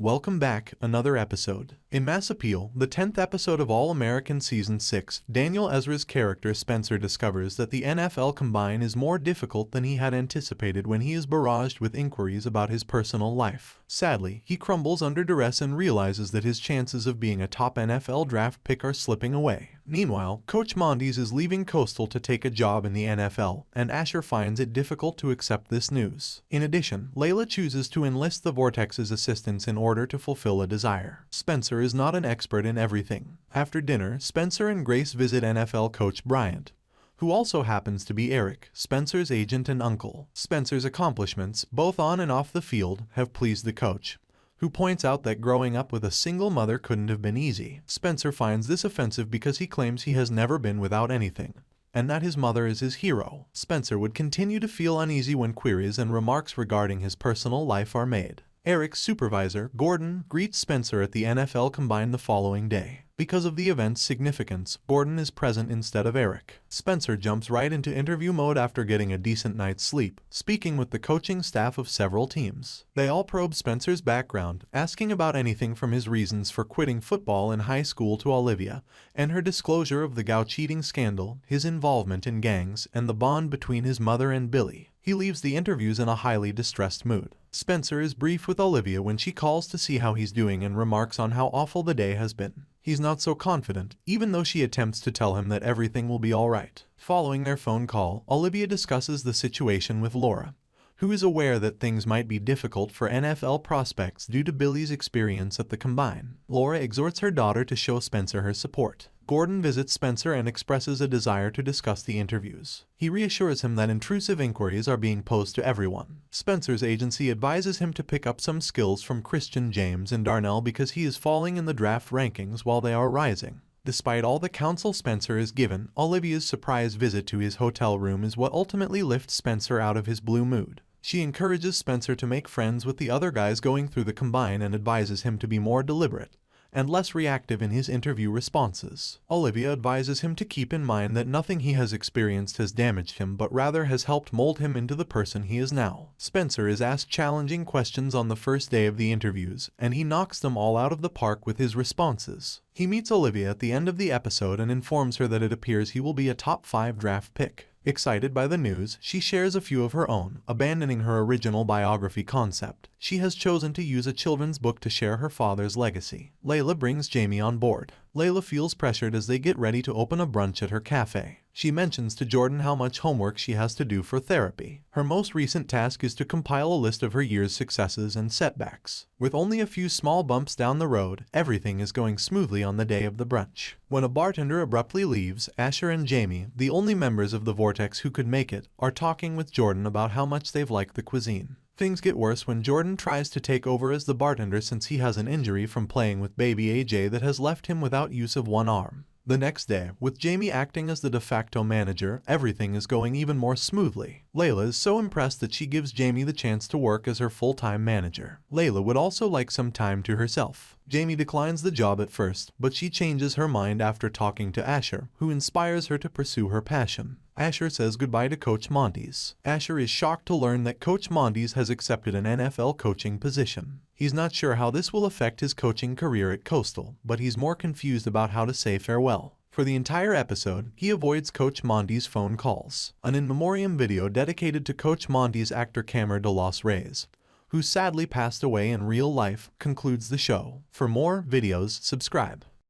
Welcome back, another episode. In Mass Appeal, the 10th episode of All-American Season 6, Daniel Ezra's character Spencer discovers that the NFL Combine is more difficult than he had anticipated when he is barraged with inquiries about his personal life. Sadly, he crumbles under duress and realizes that his chances of being a top NFL draft pick are slipping away. Meanwhile, Coach Mondes is leaving Coastal to take a job in the NFL, and Asher finds it difficult to accept this news. In addition, Layla chooses to enlist the Vortex's assistance in order to fulfill a desire. Spencer is not an expert in everything. After dinner, Spencer and Grace visit NFL coach Bryant, who also happens to be Eric, Spencer's agent and uncle. Spencer's accomplishments, both on and off the field, have pleased the coach, who points out that growing up with a single mother couldn't have been easy. Spencer finds this offensive because he claims he has never been without anything, and that his mother is his hero. Spencer would continue to feel uneasy when queries and remarks regarding his personal life are made. Eric's supervisor, Gordon, greets Spencer at the NFL Combine the following day. Because of the event's significance, Gordon is present instead of Eric. Spencer jumps right into interview mode after getting a decent night's sleep, speaking with the coaching staff of several teams. They all probe Spencer's background, asking about anything from his reasons for quitting football in high school to Olivia, and her disclosure of the Gow cheating scandal, his involvement in gangs, and the bond between his mother and Billy. He leaves the interviews in a highly distressed mood. Spencer is brief with Olivia when she calls to see how he's doing and remarks on how awful the day has been. He's not so confident, even though she attempts to tell him that everything will be alright. Following their phone call, Olivia discusses the situation with Laura, who is aware that things might be difficult for NFL prospects due to Billy's experience at the Combine. Laura exhorts her daughter to show Spencer her support. Gordon visits Spencer and expresses a desire to discuss the interviews. He reassures him that intrusive inquiries are being posed to everyone. Spencer's agency advises him to pick up some skills from Christian James and Darnell because he is falling in the draft rankings while they are rising. Despite all the counsel Spencer is given, Olivia's surprise visit to his hotel room is what ultimately lifts Spencer out of his blue mood. She encourages Spencer to make friends with the other guys going through the Combine and advises him to be more deliberate and less reactive in his interview responses. Olivia advises him to keep in mind that nothing he has experienced has damaged him but rather has helped mold him into the person he is now. Spencer is asked challenging questions on the first day of the interviews, and he knocks them all out of the park with his responses. He meets Olivia at the end of the episode and informs her that it appears he will be a top 5 draft pick. Excited by the news, she shares a few of her own, abandoning her original biography concept. She has chosen to use a children's book to share her father's legacy. Layla brings Jamie on board. Layla feels pressured as they get ready to open a brunch at her cafe. She mentions to Jordan how much homework she has to do for therapy. Her most recent task is to compile a list of her year's successes and setbacks. With only a few small bumps down the road, everything is going smoothly on the day of the brunch. When a bartender abruptly leaves, Asher and Jamie, the only members of the Vortex who could make it, are talking with Jordan about how much they've liked the cuisine. Things get worse when Jordan tries to take over as the bartender since he has an injury from playing with baby AJ that has left him without use of one arm. The next day, with Jamie acting as the de facto manager, everything is going even more smoothly. Layla is so impressed that she gives Jamie the chance to work as her full-time manager. Layla would also like some time to herself. Jamie declines the job at first, but she changes her mind after talking to Asher, who inspires her to pursue her passion. Asher says goodbye to Coach Montes. Asher is shocked to learn that Coach Montes has accepted an NFL coaching position. He's not sure how this will affect his coaching career at Coastal, but he's more confused about how to say farewell. For the entire episode, he avoids Coach Montes' phone calls. An in memoriam video dedicated to Coach Montes actor Camer de los Reyes, who sadly passed away in real life, concludes the show. For more videos, subscribe.